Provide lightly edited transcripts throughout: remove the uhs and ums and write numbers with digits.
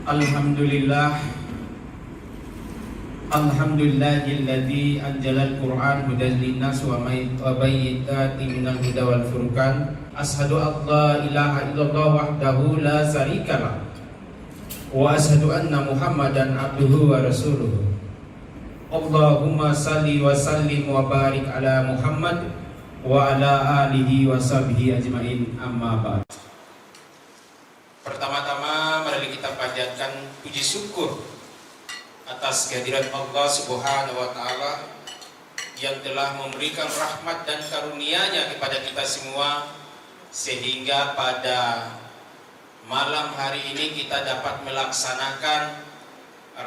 Alhamdulillah, alhamdulillahilladzi anjalal Qur'an hudan linnas wa bayyinatin minal huda wal furqan. Ashhadu an la ilaha illallah wahdahu la syarikalah wa ashhadu anna Muhammadan abduhu wa rasuluh. Allahumma salli wa sallim wa barik ala Muhammad wa ala alihi wa sahbihi ajmain, amma ba'd. Pertama-tama mari kita panjatkan puji syukur atas kehadiran Allah Subhanahu wa taala yang telah memberikan rahmat dan karunia-Nya kepada kita semua, sehingga pada malam hari ini kita dapat melaksanakan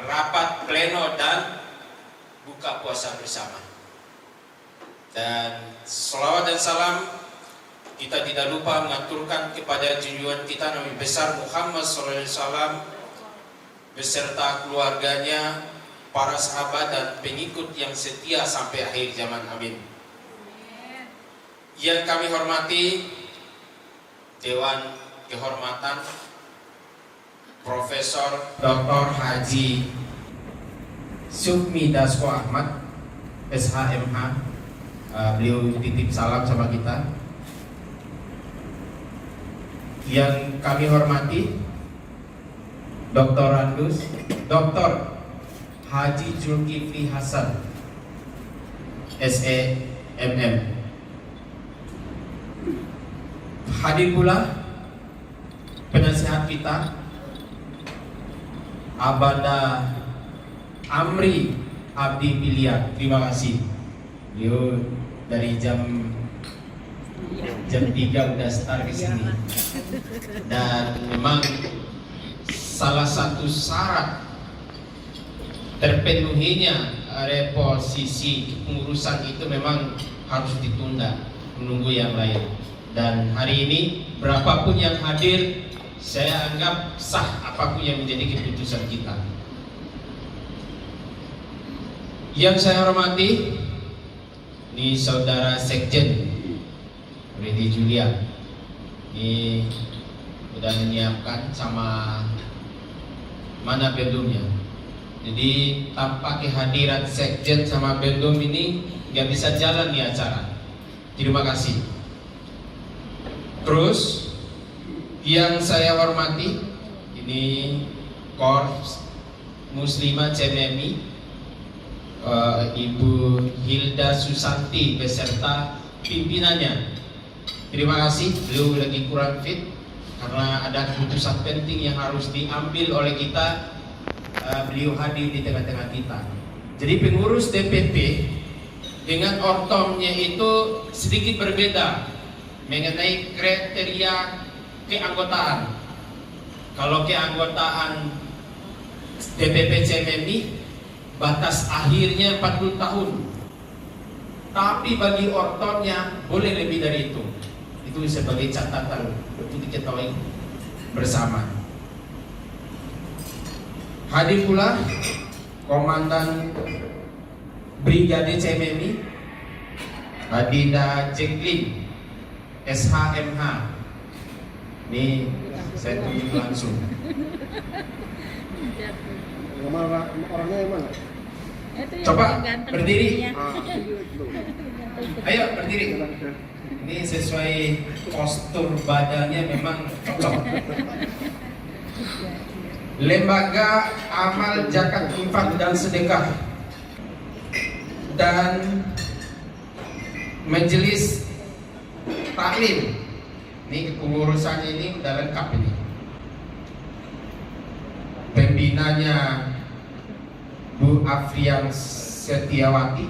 rapat pleno dan buka puasa bersama. Dan selawat dan salam kita tidak lupa mengaturkan kepada junjungan kita Nabi besar Muhammad SAW beserta keluarganya, para sahabat dan pengikut yang setia sampai akhir zaman. Amin. Yang kami hormati Dewan Kehormatan Profesor Dr. Haji Sukmi Dasko Ahmad SHMH, beliau titip salam sama kita. Yang kami hormati Dr. Andus Dr. Haji Zulkifli Hasan SEMM. Hadir pula penasihat kita Abanda Amri Abdi Pilihan. Terima kasih. Beliau dari jam 3 udah start ke sini. Dan memang salah satu syarat terpenuhinya reposisi pengurusan itu memang harus ditunda, menunggu yang lain. Dan hari ini berapapun yang hadir, saya anggap sah apapun yang menjadi keputusan kita. Yang saya hormati, ini saudara Sekjen Redi Julia, ini udah menyiapkan sama mana bendumnya. Jadi tanpa kehadiran Sekjen sama bendum ini nggak bisa jalan nih acara. Terima kasih. Terus yang saya hormati, ini Korps Muslimah CMMI, Ibu Hilda Susanti beserta pimpinannya. Terima kasih, beliau lagi kurang fit karena ada keputusan penting yang harus diambil oleh kita. Beliau hadir di tengah-tengah kita. Jadi pengurus DPP dengan ortomnya itu sedikit berbeda mengenai kriteria keanggotaan. Kalau keanggotaan DPP CMMI batas akhirnya 40 tahun, tapi bagi ortomnya boleh lebih dari itu. Itu sebagai catatan untuk diketahui bersama. Hadir pula Komandan Brigade CMMI Hadida Jeklin SHMH. Ini saya tunjuk langsung. Orangnya yang mana? Coba berdiri. Ayo berdiri. Ini sesuai postur badannya memang cocok. Lembaga Amal Zakat Infak dan Sedekah dan Majelis Taklim. Ini kepengurusan ini udah lengkap ini. Pembinanya Bu Afrian Setiawati,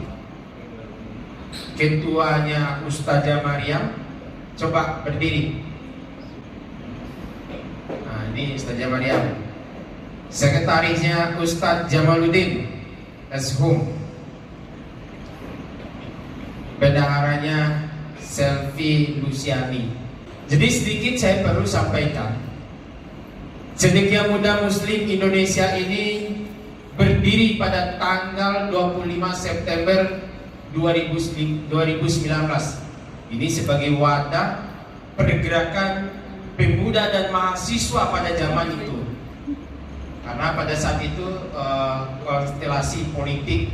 ketuanya Ustazah Maryam. Coba berdiri. Nah, ini Ustazah Maryam. Sekretarisnya Ustaz Jamaluddin Ashum. Bendaharanya Selvi Luciani. Jadi sedikit saya perlu sampaikan, Cendekia Muda Muslim Indonesia ini berdiri pada tanggal 25 September 2019. Ini sebagai wadah pergerakan pemuda dan mahasiswa pada zaman itu. pada saat itu konstelasi politik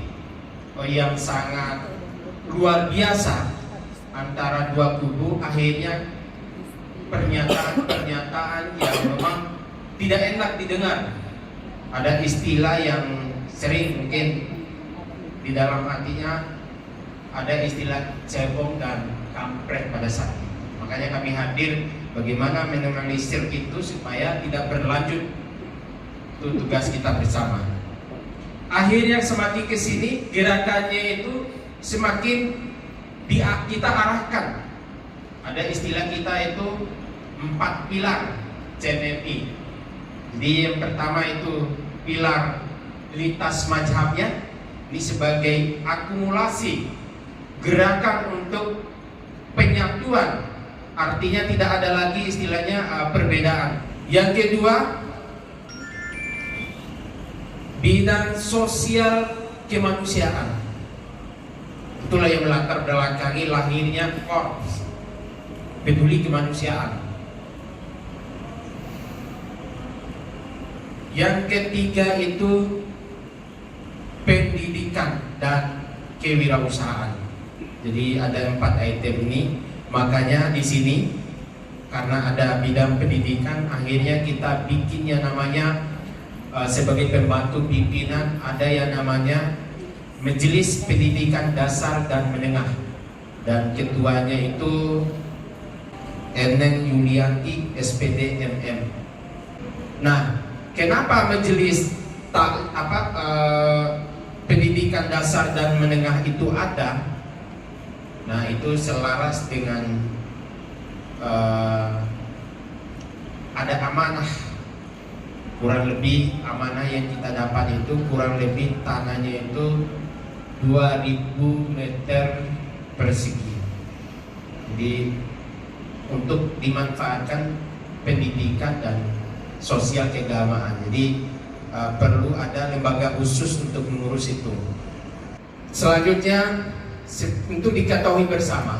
yang sangat luar biasa antara dua kubu, akhirnya pernyataan-pernyataan yang memang tidak enak didengar. Ada istilah yang sering mungkin di dalam hatinya, ada istilah cebong dan kampret pada saat itu. Makanya kami hadir bagaimana meminimalisir itu supaya tidak berlanjut. Itu tugas kita bersama. Akhirnya semakin kesini gerakannya itu semakin kita arahkan. Ada istilah kita itu 4 pilar CMMI. Jadi yang pertama itu pilar lintas mazhabnya, ini sebagai akumulasi gerakan untuk penyatuan, artinya tidak ada lagi istilahnya perbedaan. Yang kedua, bidang sosial kemanusiaan. Itulah yang melatar belakangi lahirnya Korps Peduli Kemanusiaan. Yang ketiga itu pendidikan dan kewirausahaan. Jadi ada 4 item ini. Makanya di sini karena ada bidang pendidikan, akhirnya kita bikinnya namanya sebagai pembantu pimpinan ada yang namanya Majelis Pendidikan Dasar dan Menengah, dan ketuanya itu Eneng Yulianti SPD MM. Nah, kenapa Majelis Pendidikan Dasar dan Menengah itu ada? Nah, itu selaras dengan ada amanah. Kurang lebih amanah yang kita dapat itu kurang lebih tanahnya itu 2000 meter persegi. Jadi untuk dimanfaatkan pendidikan dan sosial keagamaan. Jadi perlu ada lembaga khusus untuk mengurus itu. Selanjutnya untuk diketahui bersama,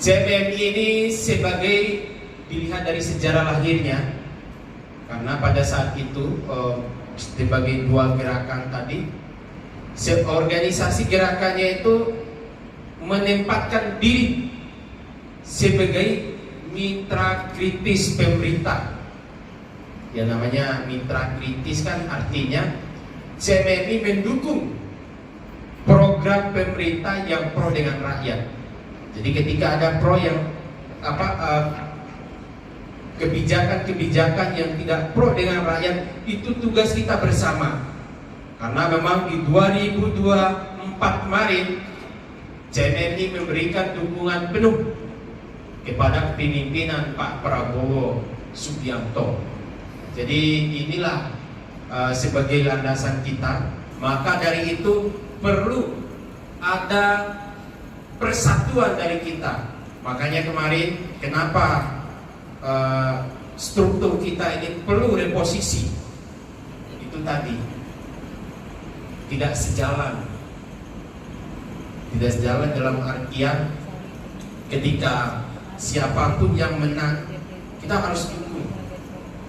CMMI ini sebagai dilihat dari sejarah lahirnya, karena pada saat itu sebagai dua gerakan tadi, organisasi gerakannya itu menempatkan diri sebagai mitra kritis pemerintah. Ya, namanya mitra kritis kan artinya CMMI mendukung program pemerintah yang pro dengan rakyat. Jadi ketika ada pro yang kebijakan-kebijakan yang tidak pro dengan rakyat, itu tugas kita bersama. Karena memang di 2024 kemarin CMMI memberikan dukungan penuh kepada kepemimpinan Pak Prabowo Subianto. Jadi inilah sebagai landasan kita. Maka dari itu perlu ada persatuan dari kita. Makanya kemarin kenapa struktur kita ini perlu reposisi. Itu tadi tidak sejalan dalam artian ketika siapapun yang menang kita harus dukung.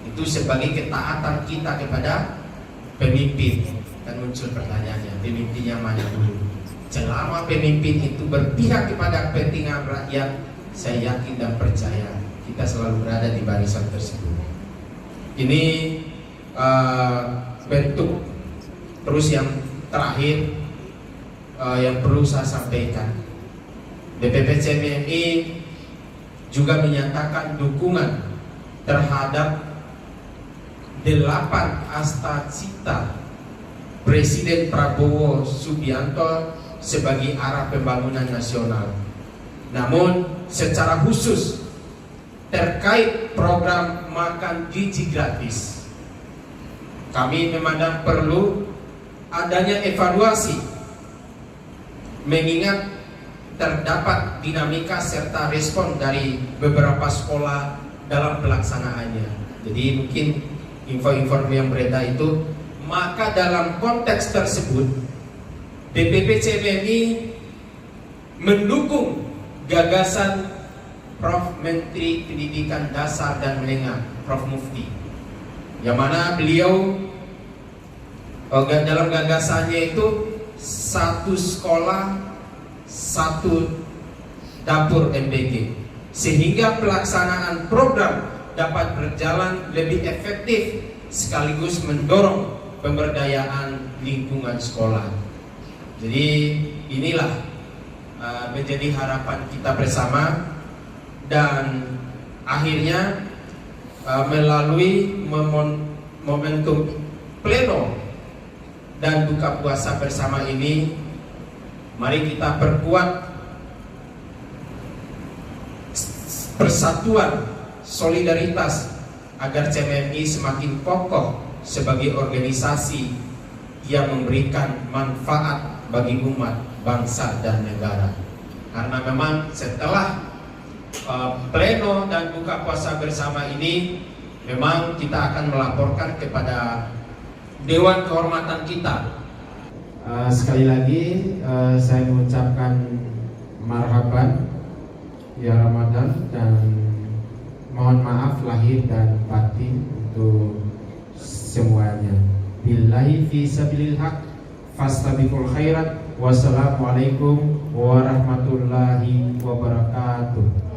Itu sebagai ketaatan kita kepada pemimpin. Dan muncul pertanyaannya, pemimpinnya mana dulu? Selama pemimpin itu berpihak kepada kepentingan rakyat, saya yakin dan percaya kita selalu berada di barisan tersebut. Ini bentuk. Terus yang terakhir yang perlu saya sampaikan, DPP CMMI juga menyatakan dukungan terhadap 8 asta-cita Presiden Prabowo Subianto sebagai arah pembangunan nasional. Namun secara khusus terkait program makan gizi gratis, kami memandang perlu adanya evaluasi, mengingat terdapat dinamika serta respon dari beberapa sekolah dalam pelaksanaannya. Jadi mungkin info-info yang beredar itu, maka dalam konteks tersebut DPP CMMI mendukung gagasan Prof. Menteri Pendidikan Dasar dan Menengah, Prof. Mufti. yang mana beliau dalam gagasannya itu satu sekolah, satu dapur MBG, sehingga pelaksanaan program dapat berjalan lebih efektif sekaligus mendorong pemberdayaan lingkungan sekolah. Jadi inilah menjadi harapan kita bersama, dan akhirnya melalui momentum pleno dan buka puasa bersama ini, mari kita perkuat persatuan, solidaritas agar CMMI semakin kokoh sebagai organisasi yang memberikan manfaat bagi umat, bangsa, dan negara. Karena memang setelah pleno dan buka puasa bersama ini, memang kita akan melaporkan kepada Dewan Kehormatan kita. Sekali lagi saya mengucapkan marhaban ya Ramadan, dan mohon maaf lahir dan batin untuk semuanya. Billahi fi sabilil haq fastabiqul khairat. Wassalamualaikum warahmatullahi wabarakatuh.